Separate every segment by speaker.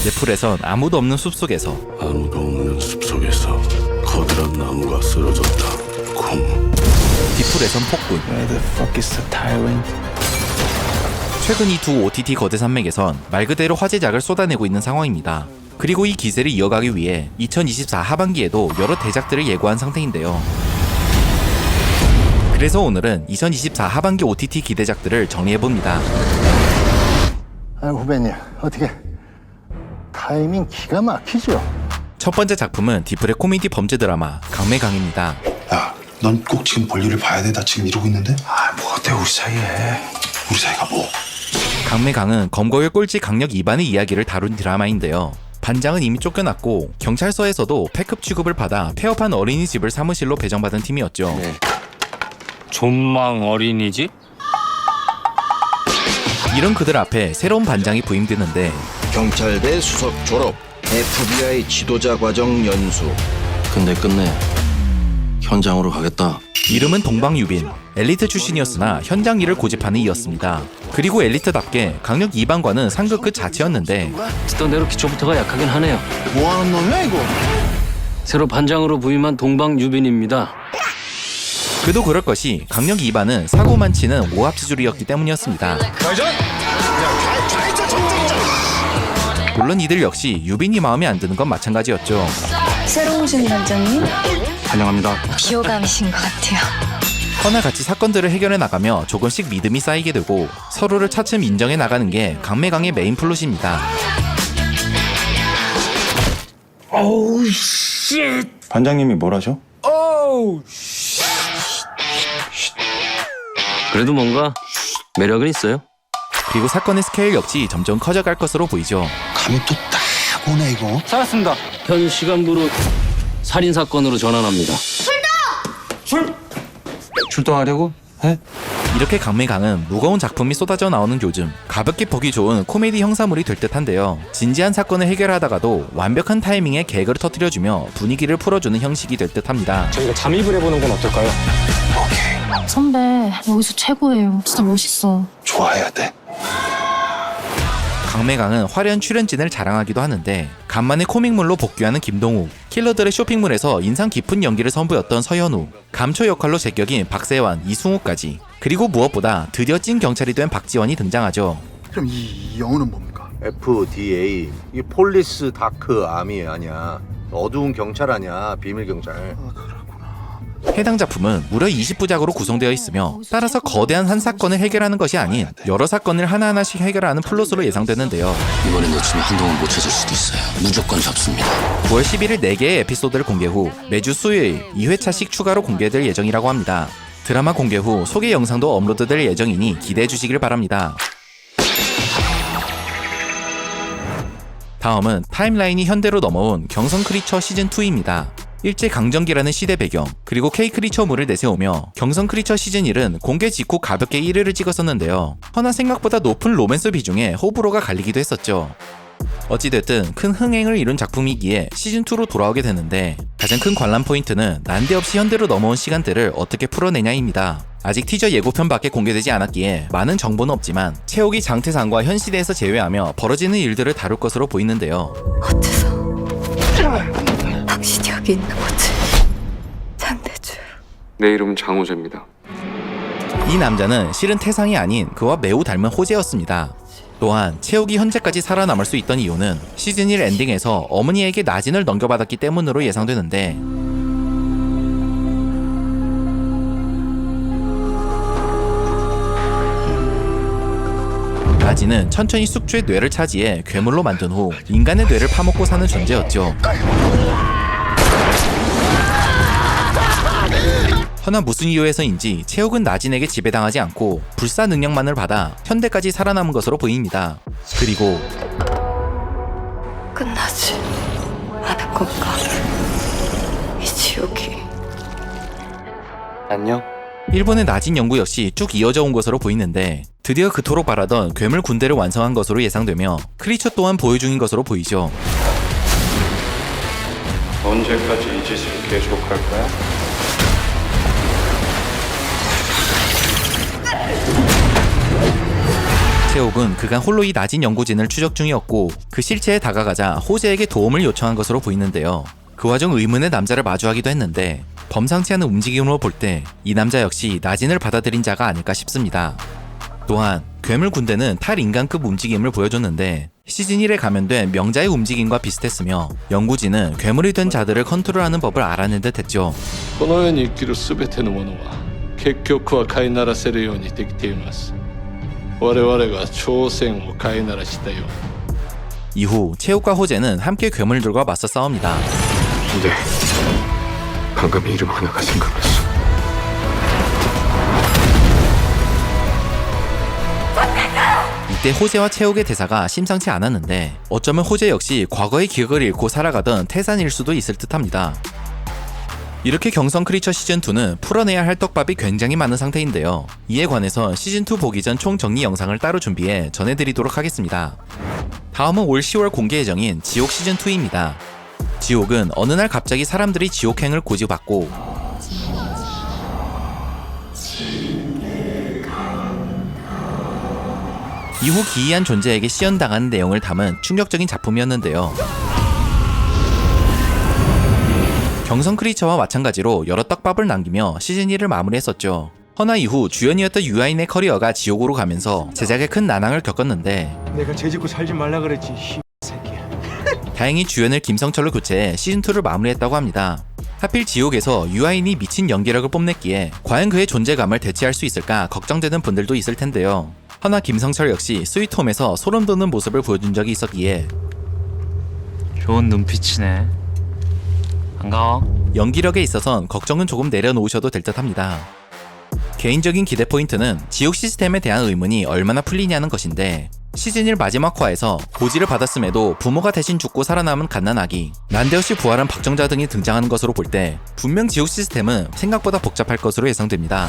Speaker 1: 넷플에선 아무도 없는 숲속에서
Speaker 2: 아무도 없는 숲속에서 커다란 나무가 쓰러졌다. 쿵.
Speaker 1: 디플에선 폭군.
Speaker 3: Where the fuck is the tyrant?
Speaker 1: 최근 이 두 OTT 거대 산맥에선 말 그대로 화제작을 쏟아내고 있는 상황입니다. 그리고 이 기세를 이어가기 위해 2024 하반기에도 여러 대작들을 예고한 상태인데요. 그래서 오늘은 2024 하반기 OTT 기대작들을 정리해봅니다.
Speaker 4: 후배님, 어떻게 타이밍 기가 막히죠?
Speaker 1: 첫 번째 작품은 디플의 코미디 범죄 드라마 강매강입니다.
Speaker 5: 야, 넌 꼭 지금 볼일을 봐야 돼. 나 지금 이러고 있는데?
Speaker 3: 아, 뭐 어때 우리 사이에?
Speaker 5: 우리 사이가 뭐?
Speaker 1: 강매강은 검거의 꼴찌 강력 2반의 이야기를 다룬 드라마인데요. 반장은 이미 쫓겨났고 경찰서에서도 패급 취급을 받아 폐업한 어린이집을 사무실로 배정받은 팀이었죠.
Speaker 6: 존망 어린이집?
Speaker 1: 이런 그들 앞에 새로운 반장이 부임되는데
Speaker 7: 경찰대 수석 졸업, FBI 지도자 과정 연수.
Speaker 2: 근데 끝내 현장으로 가겠다.
Speaker 1: 이름은 동방유빈. 엘리트 출신이었으나 현장 일을 고집하는 이였습니다. 그리고 엘리트답게 강력 2반과는 상급 그 자체였는데
Speaker 6: 듣던 대로 기초부터가 약하긴 하네요.
Speaker 4: 뭐하는 놈이야 이거?
Speaker 6: 새로 반장으로 부임한 동방유빈입니다.
Speaker 1: 그도 그럴 것이 강력 2반은 사고만 치는 오합지졸이었기 때문이었습니다. 물론 이들 역시 유빈이 마음에 안 드는 건 마찬가지였죠.
Speaker 8: 새로 오신 반장님?
Speaker 3: 환영합니다.
Speaker 8: 비호감이신 것 같아요.
Speaker 1: 허나 같이 사건들을 해결해 나가며 조금씩 믿음이 쌓이게 되고 서로를 차츰 인정해 나가는 게 강매강의 메인 플롯입니다.
Speaker 3: 반장님이 뭘 하죠?
Speaker 6: 그래도 뭔가 매력은 있어요.
Speaker 1: 그리고 사건의 스케일 역시 점점 커져갈 것으로 보이죠.
Speaker 5: 감이 또 딱 오네 이거.
Speaker 6: 찾았습니다. 현 시간부로 살인 사건으로 전환합니다.
Speaker 3: 출동하려고 해?
Speaker 1: 이렇게 강매강은 무거운 작품이 쏟아져 나오는 요즘 가볍게 보기 좋은 코미디 형사물이 될 듯한데요. 진지한 사건을 해결하다가도 완벽한 타이밍에 개그를 터뜨려주며 분위기를 풀어주는 형식이 될 듯합니다.
Speaker 9: 저희가 잠입을 해보는 건 어떨까요?
Speaker 8: 선배, 여기서 최고예요. 진짜 멋있어.
Speaker 5: 좋아해야 돼.
Speaker 1: 강매강은 화려한 출연진을 자랑하기도 하는데 간만에 코믹물로 복귀하는 김동욱, 킬러들의 쇼핑몰에서 인상 깊은 연기를 선보였던 서현우, 감초 역할로 제격인 박세환, 이승우까지, 그리고 무엇보다 드디어 찐 경찰이 된 박지원이 등장하죠.
Speaker 4: 그럼 이 영어는 뭡니까?
Speaker 10: FDA 이게 폴리스 다크 아미 아니야. 어두운 경찰 아니야. 비밀 경찰.
Speaker 1: 해당 작품은 무려 20부작으로 구성되어 있으며 따라서 거대한 한 사건을 해결하는 것이 아닌 여러 사건을 하나하나씩 해결하는 플롯으로 예상되는데요.
Speaker 2: 이번에 놓치면 한동안 못 찾을 수도 있어요. 무조건 잡습니다.
Speaker 1: 9월 11일 4개의 에피소드를 공개 후 매주 수요일 2회차씩 추가로 공개될 예정이라고 합니다. 드라마 공개 후 소개 영상도 업로드될 예정이니 기대해 주시길 바랍니다. 다음은 타임라인이 현대로 넘어온 경성 크리처 시즌2입니다. 일제 강점기라는 시대 배경, 그리고 K 크리처물을 내세우며 경성 크리처 시즌 1은 공개 직후 가볍게 1회를 찍었었는데요. 허나 생각보다 높은 로맨스 비중에 호불호가 갈리기도 했었죠. 어찌됐든 큰 흥행을 이룬 작품이기에 시즌2로 돌아오게 되는데 가장 큰 관람 포인트는 난데없이 현대로 넘어온 시간대를 어떻게 풀어내냐입니다. 아직 티저 예고편밖에 공개되지 않았기에 많은 정보는 없지만 채옥이 장태상과 현 시대에서 재회하며 벌어지는 일들을 다룰 것으로 보이는데요.
Speaker 8: 어째서 당신이 여기 있는 거지? 장대주.
Speaker 9: 내 이름은 장호재입니다.
Speaker 1: 이 남자는 실은 태상이 아닌 그와 매우 닮은 호재였습니다. 또한 채옥이 현재까지 살아남을 수 있던 이유는 시즌 1 엔딩에서 어머니에게 나진을 넘겨받았기 때문으로 예상되는데 나진은 천천히 숙주의 뇌를 차지해 괴물로 만든 후 인간의 뇌를 파먹고 사는 존재였죠. 허나 무슨 이유에서인지 채옥은 나진에게 지배당하지 않고 불사 능력만을 받아 현대까지 살아남은 것으로 보입니다. 그리고
Speaker 8: 끝나지 않은 건가? 이 지옥이.
Speaker 9: 안녕.
Speaker 1: 일본의 나진 연구 역시 쭉 이어져 온 것으로 보이는데 드디어 그토록 바라던 괴물 군대를 완성한 것으로 예상되며 크리처 또한 보유 중인 것으로 보이죠.
Speaker 9: 언제까지 이 짓을 계속할 거야?
Speaker 1: 채옥은 그간 홀로 이 낮은 연구진을 추적 중이었고 그 실체에 다가가자 호재에게 도움을 요청한 것으로 보이는데요. 그 와중 의문의 남자를 마주하기도 했는데 범상치 않은 움직임으로 볼 때 이 남자 역시 나진을 받아들인 자가 아닐까 싶습니다. 또한 괴물 군대는 탈인간급 움직임을 보여줬는데 시즌 1에 감염된 명자의 움직임과 비슷했으며 연구진은 괴물이 된 자들을 컨트롤하는 법을 알아낸 듯 했죠.
Speaker 9: この世に生きるすべてのものは結局は飼いならせるようにできています。我々が朝鮮を飼いならしたように。
Speaker 1: 이후 채욱과 호재는 함께 괴물들과 맞서 싸웁니다.
Speaker 9: 근데 방금 이름 하나가 생각났어.
Speaker 1: 이때 호재와 채욱의 대사가 심상치 않았는데 어쩌면 호재 역시 과거의 기억을 잃고 살아가던 태산일 수도 있을 듯합니다. 이렇게 경성 크리처 시즌2는 풀어내야 할 떡밥이 굉장히 많은 상태인데요. 이에 관해서 시즌2 보기 전 총정리 영상을 따로 준비해 전해드리도록 하겠습니다. 다음은 올 10월 공개 예정인 지옥 시즌2입니다. 지옥은 어느 날 갑자기 사람들이 지옥행을 고지받고 이후 기이한 존재에게 시연당하는 내용을 담은 충격적인 작품이었는데요. 경성 크리처와 마찬가지로 여러 떡밥을 남기며 시즌1을 마무리했었죠. 허나 이후 주연이었던 유아인의 커리어가 지옥으로 가면서 제작에 큰 난항을 겪었는데
Speaker 3: 내가 죄짓고 살지 말라 그랬지 이 새끼야.
Speaker 1: 다행히 주연을 김성철로 교체해 시즌2를 마무리했다고 합니다. 하필 지옥에서 유아인이 미친 연기력을 뽐냈기에 과연 그의 존재감을 대체할 수 있을까 걱정되는 분들도 있을 텐데요. 허나 김성철 역시 스위트홈에서 소름 돋는 모습을 보여준 적이 있었기에
Speaker 6: 좋은 눈빛이네. 반가워.
Speaker 1: 연기력에 있어선 걱정은 조금 내려놓으셔도 될 듯합니다. 개인적인 기대 포인트는 지옥 시스템에 대한 의문이 얼마나 풀리냐는 것인데 시즌1 마지막 화에서 고지를 받았음에도 부모가 대신 죽고 살아남은 갓난아기, 난데없이 부활한 박정자 등이 등장하는 것으로 볼 때 분명 지옥 시스템은 생각보다 복잡할 것으로 예상됩니다.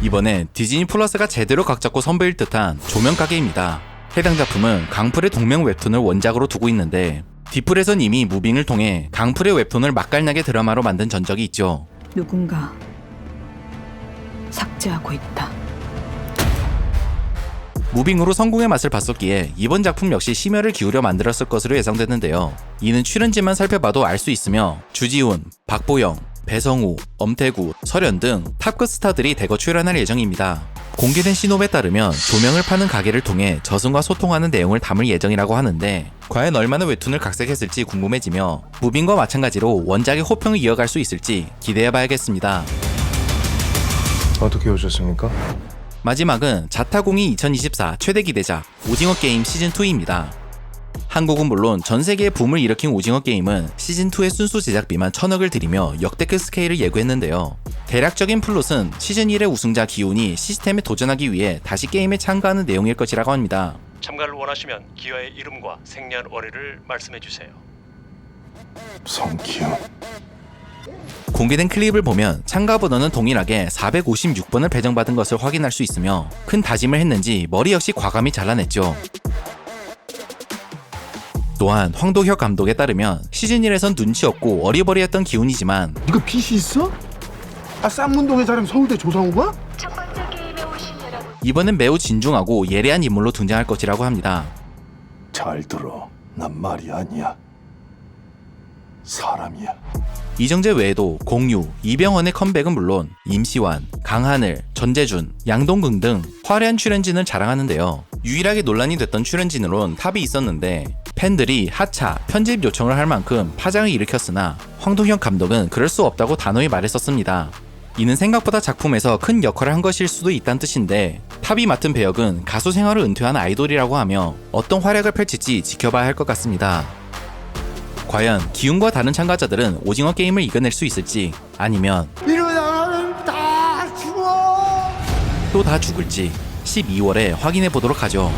Speaker 1: 이번엔 디즈니 플러스가 제대로 각잡고 선보일 듯한 조명가게입니다. 해당 작품은 강풀의 동명 웹툰을 원작으로 두고 있는데 디플에선 이미 무빙을 통해 강풀의 웹툰을 맛깔나게 드라마로 만든 전적이 있죠.
Speaker 8: 누군가 삭제하고 있다.
Speaker 1: 무빙으로 성공의 맛을 봤었기에 이번 작품 역시 심혈을 기울여 만들었을 것으로 예상되는데요. 이는 출연진만 살펴봐도 알 수 있으며 주지훈, 박보영, 배성우, 엄태구, 설현 등 탑급 스타들이 대거 출연할 예정입니다. 공개된 신홈에 따르면 조명을 파는 가게를 통해 저승과 소통하는 내용을 담을 예정이라고 하는데 과연 얼마나 웹툰을 각색했을지 궁금해지며 무빙과 마찬가지로 원작의 호평을 이어갈 수 있을지 기대해봐야겠습니다.
Speaker 3: 어떻게 오셨습니까?
Speaker 1: 마지막은 자타공이 2024 최대 기대작 오징어 게임 시즌2입니다. 한국은 물론 전 세계에 붐을 일으킨 오징어 게임은 시즌2의 순수 제작비만 1000억을 들이며 역대급 스케일을 예고했는데요. 대략적인 플롯은 시즌1의 우승자 기훈이 시스템에 도전하기 위해 다시 게임에 참가하는 내용일 것이라고 합니다.
Speaker 11: 참가를 원하시면 기아의 이름과 생년월일을 말씀해주세요.
Speaker 5: 성기훈.
Speaker 1: 공개된 클립을 보면 참가 번호는 동일하게 456번을 배정받은 것을 확인할 수 있으며 큰 다짐을 했는지 머리 역시 과감히 잘라냈죠. 또한 황도혁 감독에 따르면 시즌1에선 눈치 없고 어리버리했던 기훈이지만
Speaker 4: 이거 빚이 있어? 아 쌍문동의 자랑 서울대 조상우가?
Speaker 1: 이번엔 매우 진중하고 예리한 인물로 등장할 것이라고 합니다.
Speaker 5: 잘 들어. 난 말이 아니야. 사람이야.
Speaker 1: 이정재 외에도 공유, 이병헌의 컴백은 물론 임시완, 강하늘, 전재준, 양동근 등 화려한 출연진을 자랑하는데요. 유일하게 논란이 됐던 출연진으론 탑이 있었는데 팬들이 하차, 편집 요청을 할 만큼 파장을 일으켰으나 황동혁 감독은 그럴 수 없다고 단호히 말했었습니다. 이는 생각보다 작품에서 큰 역할을 한 것일 수도 있다는 뜻인데 탑이 맡은 배역은 가수 생활을 은퇴한 아이돌이라고 하며 어떤 활약을 펼칠지 지켜봐야 할 것 같습니다. 과연 기훈과 다른 참가자들은 오징어 게임을 이겨낼 수 있을지 아니면
Speaker 4: 이러다가는 다 죽어.
Speaker 1: 또 다 죽을지 12월에 확인해 보도록 하죠.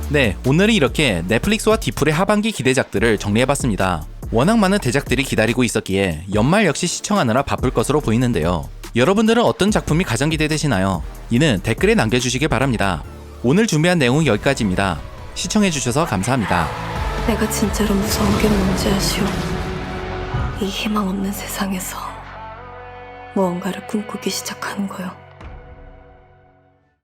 Speaker 1: 네, 오늘은 이렇게 넷플릭스와 디플의 하반기 기대작들을 정리해봤습니다. 워낙 많은 대작들이 기다리고 있었기에 연말 역시 시청하느라 바쁠 것으로 보이는데요. 여러분들은 어떤 작품이 가장 기대되시나요? 이는 댓글에 남겨주시길 바랍니다. 오늘 준비한 내용은 여기까지입니다. 시청해주셔서 감사합니다.
Speaker 8: 내가 진짜로 무서운 게 뭔지 아시오? 이 희망 없는 세상에서 무언가를 꿈꾸기 시작하는 거요.